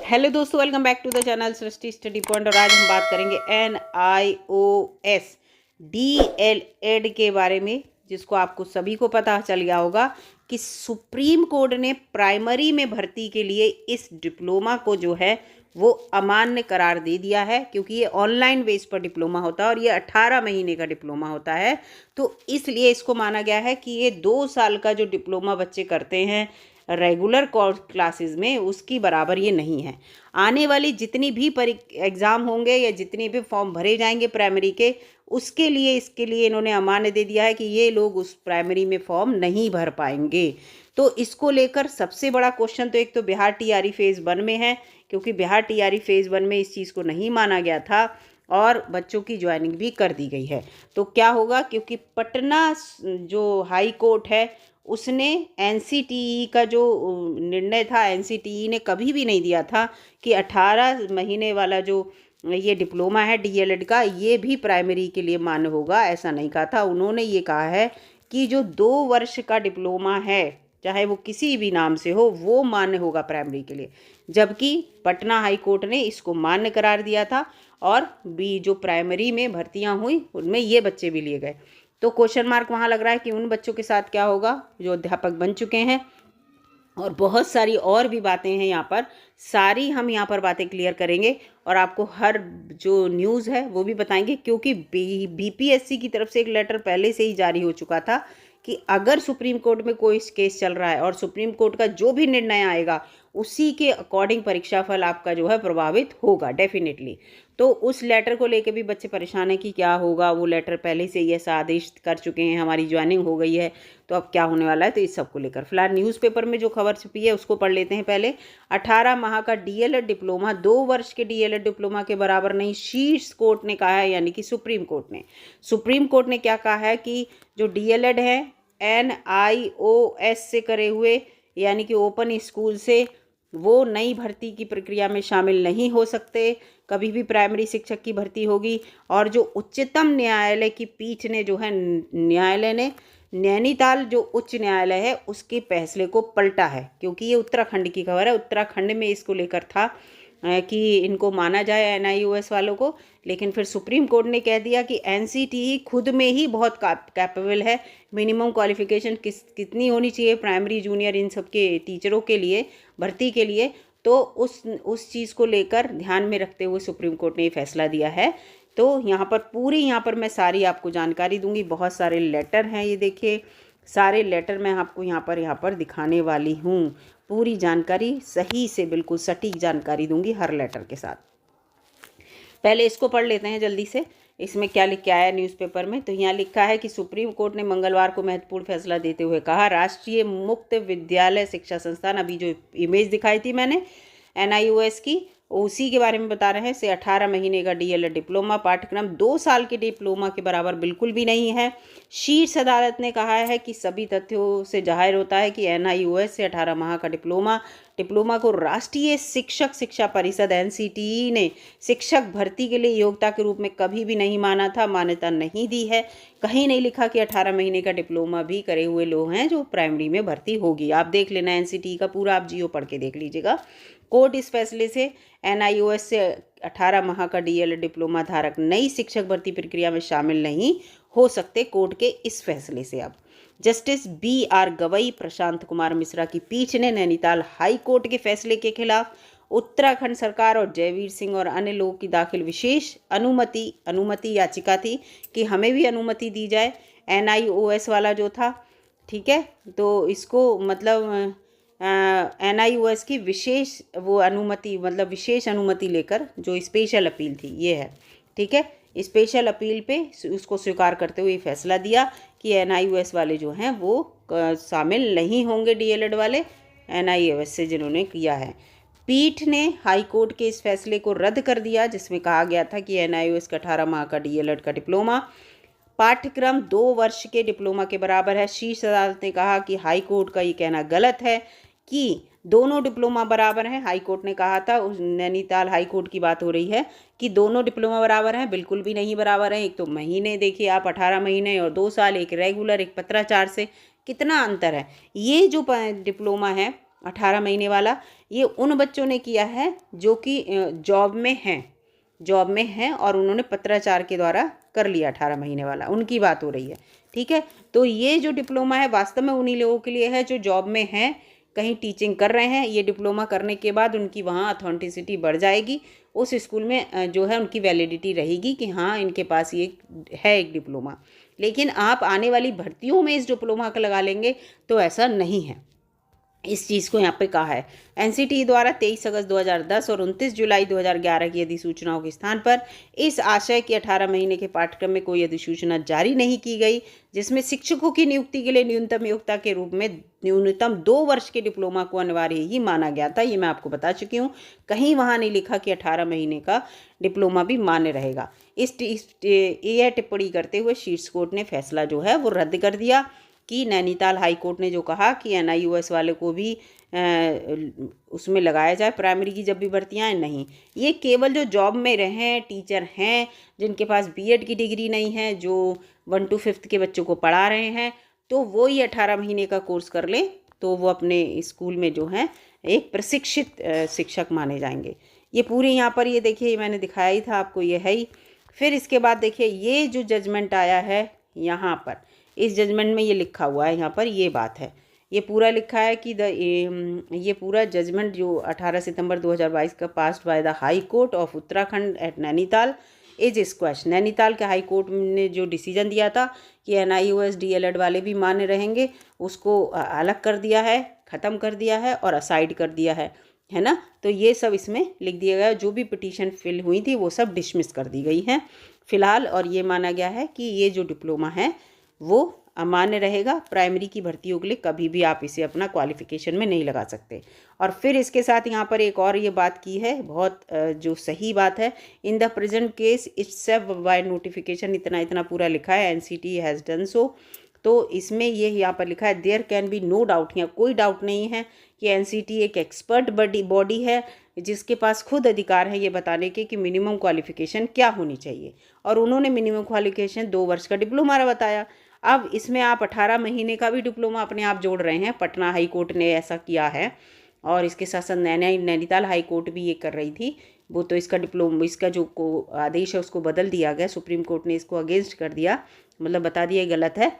Hello दोस्तों, welcome back to the channel Srishti study point. और आज हम बात करेंगे NIOS DLED के बारे में, जिसको आपको सभी को पता चल गया होगा कि सुप्रीम कोर्ट ने प्राइमरी में भर्ती के लिए इस डिप्लोमा को जो है वो अमान्य करार दे दिया है, क्योंकि ये ऑनलाइन बेस पर डिप्लोमा होता है और ये 18 महीने का डिप्लोमा होता है। तो इसलिए इसको माना गया है कि ये 2 साल का जो डिप्लोमा बच्चे करते हैं रेगुलर कोर्स क्लासेस में, उसकी बराबर ये नहीं है। आने वाली जितनी भी एग्ज़ाम होंगे या जितने भी फॉर्म भरे जाएंगे प्राइमरी के, उसके लिए इसके लिए इन्होंने अमान्य दे दिया है कि ये लोग उस प्राइमरी में फॉर्म नहीं भर पाएंगे। तो इसको लेकर सबसे बड़ा क्वेश्चन तो एक तो बिहार TRE फेज़ 1 में है, क्योंकि बिहार TRE फेज़ 1 में इस चीज़ को नहीं माना गया था और बच्चों की ज्वाइनिंग भी कर दी गई है। तो क्या होगा, क्योंकि पटना जो हाई कोर्ट है उसने NCTE का जो निर्णय था, NCTE ने कभी भी नहीं दिया था कि 18 महीने वाला जो ये डिप्लोमा है DLED का, ये भी प्राइमरी के लिए मान्य होगा, ऐसा नहीं कहा था। उन्होंने ये कहा है कि जो 2 वर्ष का डिप्लोमा है, चाहे वो किसी भी नाम से हो, वो मान्य होगा प्राइमरी के लिए। जबकि पटना हाई कोर्ट ने इसको मान्य करार दिया था और भी जो प्राइमरी में भर्तियां हुई उनमें ये बच्चे भी लिए गए। तो क्वेश्चन मार्क वहाँ लग रहा है कि उन बच्चों के साथ क्या होगा जो अध्यापक बन चुके हैं। और बहुत सारी और भी बातें हैं यहाँ पर, सारी हम यहाँ पर बातें क्लियर करेंगे और आपको हर जो न्यूज़ है वो भी बताएंगे, क्योंकि BPSC की तरफ से एक लेटर पहले से ही जारी हो चुका था कि अगर सुप्रीम कोर्ट में कोई केस चल रहा है और सुप्रीम कोर्ट का जो भी निर्णय आएगा उसी के अकॉर्डिंग परीक्षाफल आपका जो है प्रभावित होगा डेफिनेटली। तो उस लेटर को लेके भी बच्चे परेशान हैं कि क्या होगा। वो लेटर पहले से ही ऐसा आदेश कर चुके हैं, हमारी ज्वाइनिंग हो गई है, तो अब क्या होने वाला है। तो इस सब को लेकर फिलहाल न्यूज़पेपर में जो खबर छपी है उसको पढ़ लेते हैं पहले। 18 माह का DLED डिप्लोमा 2 वर्ष के DLED डिप्लोमा के बराबर नहीं, शीर्ष कोर्ट ने कहा है, यानी कि सुप्रीम कोर्ट ने क्या कहा है कि जो DLED है NIOS से करे हुए, यानी कि ओपन स्कूल से, वो नई भर्ती की प्रक्रिया में शामिल नहीं हो सकते। कभी भी प्राइमरी शिक्षक की भर्ती होगी। और जो उच्चतम न्यायालय की पीठ ने जो है, न्यायालय ने नैनीताल जो उच्च न्यायालय है उसके फैसले को पलटा है, क्योंकि ये उत्तराखंड की खबर है। उत्तराखंड में इसको लेकर था कि इनको माना जाए NIOS वालों को, लेकिन फिर सुप्रीम कोर्ट ने कह दिया कि NCTE खुद में ही बहुत कैपेबल है। मिनिमम क्वालिफिकेशन कितनी होनी चाहिए प्राइमरी जूनियर इन सब के टीचरों के लिए भर्ती के लिए, तो उस चीज़ को लेकर ध्यान में रखते हुए सुप्रीम कोर्ट ने ये फैसला दिया है। तो यहाँ पर मैं सारी आपको जानकारी दूंगी। बहुत सारे लेटर हैं, ये देखिए सारे लेटर मैं आपको यहाँ पर दिखाने वाली हूँ। पूरी जानकारी सही से बिल्कुल सटीक जानकारी दूंगी हर लेटर के साथ। पहले इसको पढ़ लेते हैं जल्दी से, इसमें क्या लिख के आया न्यूज़पेपर में। तो यहाँ लिखा है कि सुप्रीम कोर्ट ने मंगलवार को महत्वपूर्ण फैसला देते हुए कहा, राष्ट्रीय मुक्त विद्यालय शिक्षा संस्थान, अभी जो इमेज दिखाई थी मैंने NIOS की, उसी के बारे में बता रहे हैं, से 18 महीने का DLED डिप्लोमा पाठ्यक्रम 2 साल के डिप्लोमा के बराबर बिल्कुल भी नहीं है। शीर्ष अदालत ने कहा है कि सभी तथ्यों से जाहिर होता है कि NIOS से 18 माह का डिप्लोमा को राष्ट्रीय शिक्षक शिक्षा परिषद NCTE ने शिक्षक भर्ती के लिए योग्यता के रूप में कभी भी नहीं माना था, मान्यता नहीं दी है। कहीं नहीं लिखा कि 18 महीने का डिप्लोमा भी करे हुए लोग हैं जो प्राइमरी में भर्ती होगी। आप देख लेना NCTE का पूरा, आप जियो पढ़ के देख लीजिएगा। कोर्ट इस फैसले से NIOS से 18 माह का DLED डिप्लोमा धारक नई शिक्षक भर्ती प्रक्रिया में शामिल नहीं हो सकते। कोर्ट के इस फैसले से अब जस्टिस BR गवई, प्रशांत कुमार मिश्रा की पीठ ने नैनीताल हाई कोर्ट के फैसले के खिलाफ उत्तराखंड सरकार और जयवीर सिंह और अन्य लोगों की दाखिल विशेष अनुमति याचिका थी कि हमें भी अनुमति दी जाए। NIOS वाला जो था, ठीक है, तो इसको मतलब NIOS की विशेष अनुमति लेकर जो स्पेशल अपील थी ये है, ठीक है, स्पेशल अपील पे उसको स्वीकार करते हुए फैसला दिया कि NIOS वाले जो हैं वो शामिल नहीं होंगे DLED वाले NIOS से जिन्होंने किया है। पीठ ने हाई कोर्ट के इस फैसले को रद्द कर दिया, जिसमें कहा गया था कि NIOS का 18 माह का DLED का डिप्लोमा पाठ्यक्रम 2 वर्ष के डिप्लोमा के बराबर है। शीर्ष अदालत ने कहा कि हाई कोर्ट का ये कहना गलत है कि दोनों डिप्लोमा बराबर हैं। हाई कोर्ट ने कहा था, उस नैनीताल हाई कोर्ट की बात हो रही है कि दोनों डिप्लोमा बराबर हैं, बिल्कुल भी नहीं बराबर हैं। एक तो महीने देखिए आप, 18 महीने और 2 साल, एक रेगुलर एक पत्राचार से कितना अंतर है। ये जो डिप्लोमा है 18 महीने वाला, ये उन बच्चों ने किया है जो कि जॉब में हैं और उन्होंने पत्राचार के द्वारा कर लिया 18 महीने वाला, उनकी बात हो रही है। ठीक है, तो ये जो डिप्लोमा है वास्तव में उन्हीं लोगों के लिए है जो जॉब में हैं, कहीं टीचिंग कर रहे हैं। ये डिप्लोमा करने के बाद उनकी वहाँ अथेंटिसिटी बढ़ जाएगी, उस स्कूल में जो है उनकी वैलिडिटी रहेगी कि हाँ इनके पास ये है एक डिप्लोमा। लेकिन आप आने वाली भर्तियों में इस डिप्लोमा का लगा लेंगे तो ऐसा नहीं है। इस चीज़ को यहाँ पे कहा है एनसीटी द्वारा 23 अगस्त 2010 और 29 जुलाई 2011 की अधिसूचनाओं के स्थान पर इस आशय की 18 महीने के पाठ्यक्रम में कोई अधिसूचना जारी नहीं की गई जिसमें शिक्षकों की नियुक्ति के लिए न्यूनतम योग्यता के रूप में न्यूनतम 2 वर्ष के डिप्लोमा को अनिवार्य ही माना गया था। ये मैं आपको बता चुकी हूँ, कहीं वहाँ नहीं लिखा कि 18 महीने का डिप्लोमा भी मान्य रहेगा। यह टिप्पणी करते हुए शीर्ष कोर्ट ने फैसला जो है वो रद्द कर दिया कि नैनीताल हाई कोर्ट ने जो कहा कि NIOS वाले को भी उसमें लगाया जाए प्राइमरी की जब भी भर्तियाँ हैं, नहीं, ये केवल जो जॉब में रहे टीचर हैं जिनके पास B.Ed की डिग्री नहीं है, जो 1 to 5th के बच्चों को पढ़ा रहे हैं, तो वो ही 18 महीने का कोर्स कर लें तो वो अपने स्कूल में जो है एक प्रशिक्षित शिक्षक माने जाएंगे। ये पूरे यहाँ पर ये देखिए मैंने दिखाया ही था आपको, ये है ही। फिर इसके बाद देखिए ये जो जजमेंट आया है यहाँ पर, इस जजमेंट में ये लिखा हुआ है, यहाँ पर ये बात है, ये पूरा लिखा है कि ये पूरा जजमेंट जो 18 सितंबर 2022 का passed by the high court of Uttarakhand at Nainital is squash. Nainital के हाई कोर्ट ने जो डिसीजन दिया था कि NIOS DLED वाले भी मान्य रहेंगे, उसको अलग कर दिया है, ख़त्म कर दिया है और असाइड कर दिया है ना। तो ये सब इसमें लिख दिया गया, जो भी पिटीशन फिल हुई थी वो सब डिसमिस कर दी गई हैं फिलहाल। और ये माना गया है कि ये जो डिप्लोमा है वो अमान्य रहेगा, प्राइमरी की भर्तियों के लिए कभी भी आप इसे अपना क्वालिफिकेशन में नहीं लगा सकते। और फिर इसके साथ यहाँ पर एक और ये बात की है, बहुत जो सही बात है, in the present case itself by notification, इतना पूरा लिखा है, NCT हैज़ डन सो। तो इसमें ये यहाँ पर लिखा है there can be no doubt, यहाँ कोई डाउट नहीं है कि NCT एक एक्सपर्ट बॉडी है जिसके पास खुद अधिकार है ये बताने के कि मिनिमम क्वालिफिकेशन क्या होनी चाहिए, और उन्होंने मिनिमम क्वालिफिकेशन 2 वर्ष का डिप्लोमा बताया। अब इसमें आप 18 महीने का भी डिप्लोमा अपने आप जोड़ रहे हैं, पटना हाई कोर्ट ने ऐसा किया है और इसके साथ साथ नैनीताल हाई कोर्ट भी ये कर रही थी, वो तो इसका इसका जो आदेश है उसको बदल दिया गया, सुप्रीम कोर्ट ने इसको अगेंस्ट कर दिया, मतलब बता दिया गलत है।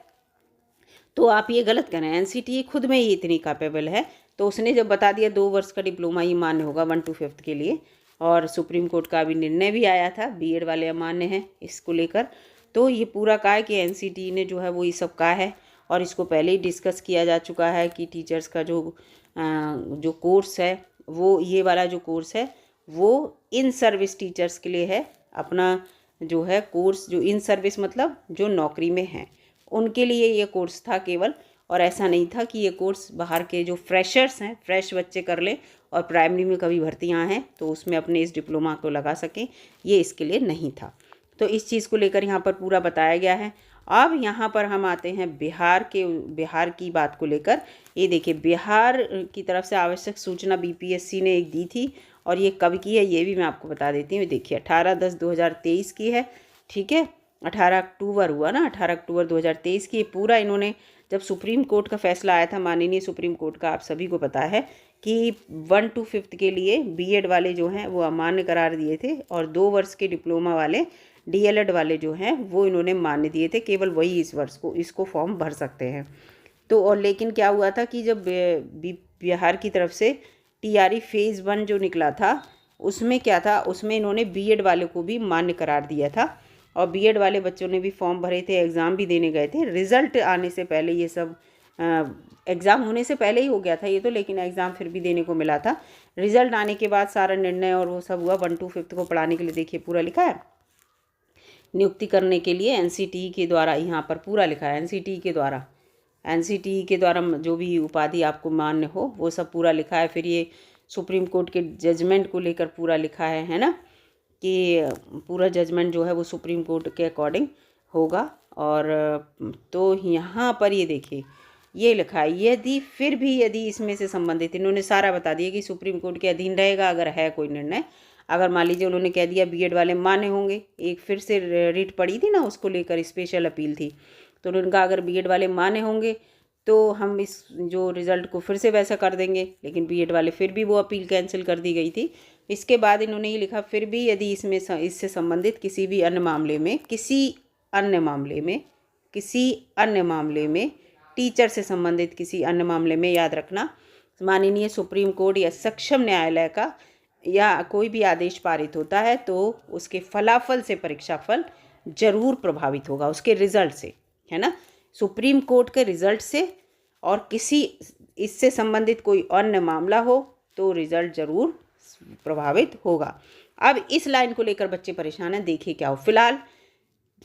तो आप ये गलत कर रहे हैं, NCT खुद में ही इतनी कैपेबल है, तो उसने जब बता दिया 2 वर्ष का डिप्लोमा ही मान्य होगा 1 to 5th के लिए, और सुप्रीम कोर्ट का भी निर्णय भी आया था B.Ed वाले अमान्य हैं इसको लेकर। तो ये पूरा कहा है कि NCT ने जो है वो ये सब कहा है, और इसको पहले ही डिस्कस किया जा चुका है कि टीचर्स का जो कोर्स है वो, ये वाला जो कोर्स है वो इन सर्विस टीचर्स के लिए है। अपना जो है कोर्स, जो इन सर्विस मतलब जो नौकरी में हैं उनके लिए ये कोर्स था केवल, और ऐसा नहीं था कि ये कोर्स बाहर के जो फ्रेशर्स हैं, फ्रेश बच्चे कर लें और प्राइमरी में कभी भर्तियाँ हैं तो उसमें अपने इस डिप्लोमा को लगा सकें, ये इसके लिए नहीं था। तो इस चीज़ को लेकर यहाँ पर पूरा बताया गया है। अब यहाँ पर हम आते हैं बिहार की बात को लेकर। ये देखिए बिहार की तरफ से आवश्यक सूचना BPSC ने एक दी थी, और ये कब की है ये भी मैं आपको बता देती हूँ। देखिए 18/10/2023 की है, ठीक है, 18 अक्टूबर हुआ ना, 18 अक्टूबर 2023 की। पूरा इन्होंने, जब सुप्रीम कोर्ट का फैसला आया था, माननीय सुप्रीम कोर्ट का, आप सभी को पता है कि 1 to 5th के लिए B.Ed वाले जो हैं वो अमान्य करार दिए थे, और 2 वर्ष के डिप्लोमा वाले DLED वाले जो हैं वो इन्होंने मान्य दिए थे, केवल वही इस वर्ष को इसको फॉर्म भर सकते हैं। तो और लेकिन क्या हुआ था कि जब बिहार की तरफ से TRE phase 1 जो निकला था उसमें क्या था, उसमें इन्होंने B.Ed वाले को भी मान्य करार दिया था, और B.Ed वाले बच्चों ने भी फॉर्म भरे थे, एग्ज़ाम भी देने गए थे। रिज़ल्ट आने से पहले ये सब, एग्ज़ाम होने से पहले ही हो गया था ये तो, लेकिन एग्ज़ाम फिर भी देने को मिला था। रिज़ल्ट आने के बाद सारा निर्णय और वो सब हुआ। 1 to 5th को पढ़ाने के लिए देखिए पूरा लिखा है, नियुक्ति करने के लिए NCT के द्वारा, यहाँ पर पूरा लिखा है NCT के द्वारा जो भी उपाधि आपको मान्य हो वो सब पूरा लिखा है। फिर ये सुप्रीम कोर्ट के जजमेंट को लेकर पूरा लिखा है ना, कि पूरा जजमेंट जो है वो सुप्रीम कोर्ट के अकॉर्डिंग होगा। और तो यहाँ पर ये देखिए ये लिखा है, यदि इसमें से संबंधित, इन्होंने सारा बता दिया कि सुप्रीम कोर्ट के अधीन रहेगा अगर है कोई निर्णय। अगर मान लीजिए उन्होंने कह दिया B.Ed वाले मान्य होंगे, एक फिर से रिट पड़ी थी ना उसको लेकर, स्पेशल अपील थी, तो उन्होंने कहा अगर B.Ed वाले मान्य होंगे तो हम इस जो रिज़ल्ट को फिर से वैसा कर देंगे, लेकिन बीएड वाले फिर भी वो अपील कैंसिल कर दी गई थी। इसके बाद इन्होंने ये लिखा, फिर भी यदि इससे संबंधित किसी भी अन्य मामले में टीचर से संबंधित किसी अन्य मामले में, याद रखना, माननीय सुप्रीम कोर्ट या सक्षम न्यायालय का या कोई भी आदेश पारित होता है तो उसके फलाफल से परीक्षाफल जरूर प्रभावित होगा, उसके रिजल्ट से, है ना। सुप्रीम कोर्ट के रिजल्ट से और किसी इससे संबंधित कोई अन्य मामला हो तो रिजल्ट जरूर प्रभावित होगा। अब इस लाइन को लेकर बच्चे परेशान हैं, देखिए क्या हो। फिलहाल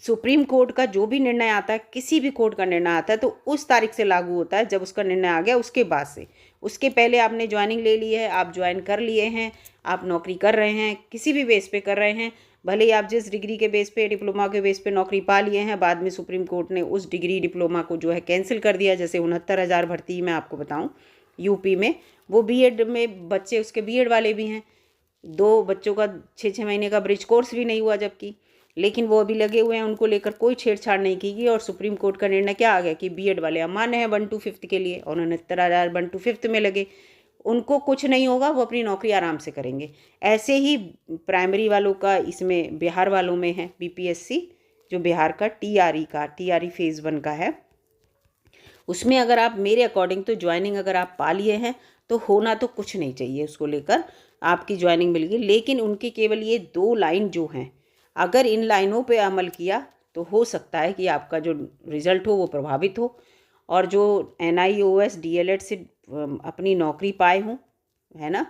सुप्रीम कोर्ट का जो भी निर्णय आता है, किसी भी कोर्ट का निर्णय आता है तो उस तारीख से लागू होता है जब उसका निर्णय आ गया, उसके बाद से। उसके पहले आपने ज्वाइनिंग ले ली है, आप ज्वाइन कर लिए हैं, आप नौकरी कर रहे हैं, किसी भी बेस पे कर रहे हैं, भले ही आप जिस डिग्री के बेस पे, डिप्लोमा के बेस पे नौकरी पा लिए हैं, बाद में सुप्रीम कोर्ट ने उस डिग्री डिप्लोमा को जो है कैंसिल कर दिया। जैसे 69,000 भर्ती मैं आपको बताऊँ यूपी में, वो बीएड में बच्चे, उसके बीएड वाले भी हैं, 2 बच्चों का 6-6 महीने का ब्रिज कोर्स भी नहीं हुआ जबकि, लेकिन वो अभी लगे हुए हैं, उनको लेकर कोई छेड़छाड़ नहीं की गई। और सुप्रीम कोर्ट का निर्णय क्या आ गया कि बीएड वाले अमान्य हैं 1 to 5th के लिए, और 69,000 1 to 5th में लगे, उनको कुछ नहीं होगा, वो अपनी नौकरी आराम से करेंगे। ऐसे ही प्राइमरी वालों का, इसमें बिहार वालों में है बीपीएससी, जो बिहार का टीआरई फेज़ 1 का है, उसमें अगर आप, मेरे अकॉर्डिंग तो ज्वाइनिंग अगर आप पा लिए हैं तो होना तो कुछ नहीं चाहिए, उसको लेकर आपकी ज्वाइनिंग मिल गई। लेकिन उनकी केवल ये 2 लाइन जो हैं, अगर इन लाइनों पे अमल किया तो हो सकता है कि आपका जो रिज़ल्ट हो वो प्रभावित हो, और जो NIOS DLED से अपनी नौकरी पाए हों, है ना,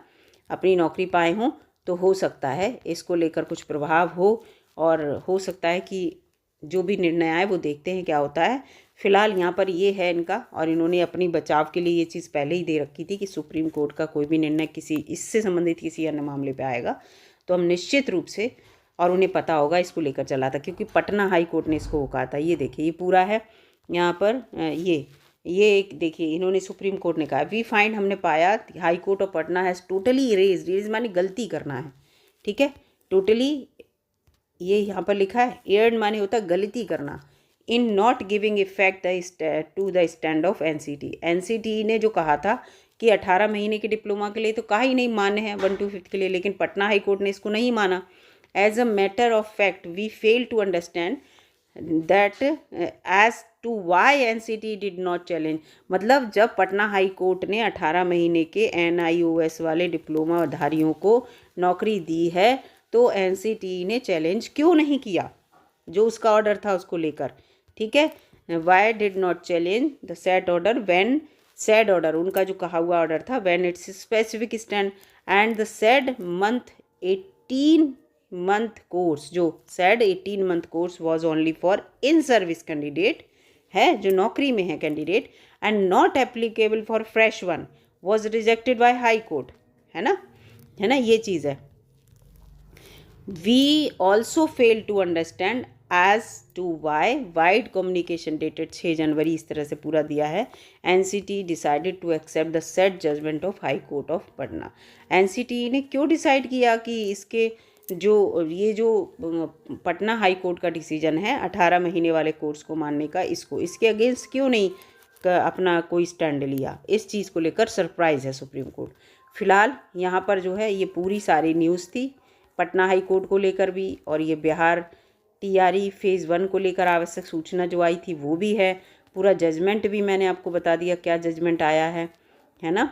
अपनी नौकरी पाए हों, तो हो सकता है इसको लेकर कुछ प्रभाव हो, और हो सकता है कि जो भी निर्णय आए वो देखते हैं क्या होता है। फिलहाल यहाँ पर ये है इनका, और इन्होंने अपनी बचाव के लिए ये चीज़ पहले ही दे रखी थी कि सुप्रीम कोर्ट का कोई भी निर्णय किसी इससे संबंधित किसी अन्य मामले पे आएगा तो हम निश्चित रूप से, और उन्हें पता होगा, इसको लेकर चला था, क्योंकि पटना हाई कोर्ट ने इसको वो कहा था। ये देखिए, ये पूरा है यहाँ पर, ये एक देखिए, इन्होंने सुप्रीम कोर्ट ने कहा, वी फाइंड, हमने पाया, high court of Patna has totally erase माने गलती करना है, ठीक है, टोटली, ये यहाँ पर लिखा है, एयर्ड माने होता है गलती करना, in not giving effect to the stand of NCT ने जो कहा था कि 18 महीने के डिप्लोमा के लिए तो कहा ही नहीं मान्य है 1 to 5th के लिए, लेकिन पटना हाई कोर्ट ने इसको नहीं माना। As a matter of fact we fail to understand that as to why NCT did not challenge, मतलब जब पटना हाई कोर्ट ने 18 महीने के NIOS वाले डिप्लोमा धारियों को नौकरी दी है तो एनसीटी ने चैलेंज क्यों नहीं किया, जो उसका ऑर्डर था उसको लेकर, ठीक है। Why did not challenge the said order when, said order, उनका जो कहा हुआ ऑर्डर था, when it's specific stand and the said month 18 month course, जो सेड 18 month course was only for in service candidate है, जो नौकरी में है candidate, and not applicable for fresh one was rejected by high court, है ना, ये चीज़ है। We also fail to understand as to why vide communication dated 6 जनवरी, इस तरह से पूरा दिया है, NCT decided to accept the set judgment of high court of Patna. NCT ने क्यों डिसाइड किया कि इसके जो पटना हाई कोर्ट का डिसीजन है 18 महीने वाले कोर्स को मानने का, इसके अगेंस्ट क्यों नहीं अपना कोई स्टैंड लिया, इस चीज़ को लेकर सरप्राइज़ है सुप्रीम कोर्ट। फिलहाल यहाँ पर जो है ये पूरी सारी न्यूज़ थी पटना हाई कोर्ट को लेकर भी, और ये बिहार टीआरई फेज़ 1 को लेकर आवश्यक सूचना जो आई थी वो भी है, पूरा जजमेंट भी मैंने आपको बता दिया क्या जजमेंट आया है ना।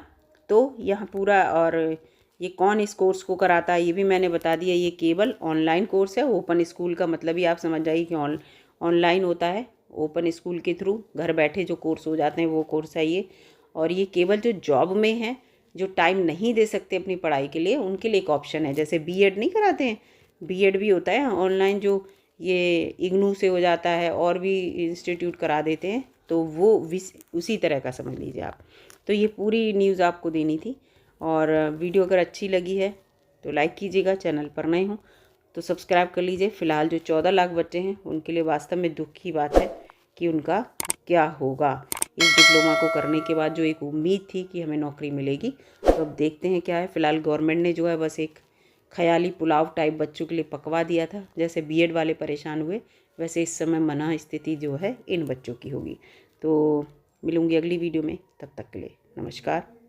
तो यहाँ पूरा, और ये कौन इस कोर्स को कराता है ये भी मैंने बता दिया। ये केवल ऑनलाइन कोर्स है, ओपन स्कूल का मतलब ही आप समझ जाइए कि ऑनलाइन होता है, ओपन स्कूल के थ्रू घर बैठे जो कोर्स हो जाते हैं वो कोर्स है ये। और ये केवल जो जॉब में है, जो टाइम नहीं दे सकते अपनी पढ़ाई के लिए, उनके लिए एक ऑप्शन है। जैसे बीएड नहीं कराते हैं, बीएड भी होता है ऑनलाइन, जो ये इग्नू से हो जाता है और भी इंस्टीट्यूट करा देते हैं, तो वो उसी तरह का समझ लीजिए आप। तो ये पूरी न्यूज़ आपको देनी थी, और वीडियो अगर अच्छी लगी है तो लाइक कीजिएगा, चैनल पर नए हों तो सब्सक्राइब कर लीजिए। फ़िलहाल जो 14 लाख बच्चे हैं उनके लिए वास्तव में दुख की बात है कि उनका क्या होगा इस डिप्लोमा को करने के बाद। जो एक उम्मीद थी कि हमें नौकरी मिलेगी, तो अब देखते हैं क्या है। फ़िलहाल गवर्नमेंट ने जो है बस एक ख़याली पुलाव टाइप बच्चों के लिए पकवा दिया था। जैसे बीएड वाले परेशान हुए, वैसे इस समय मना स्थिति जो है इन बच्चों की होगी। तो मिलूंगी अगली वीडियो में, तब तक के लिए नमस्कार।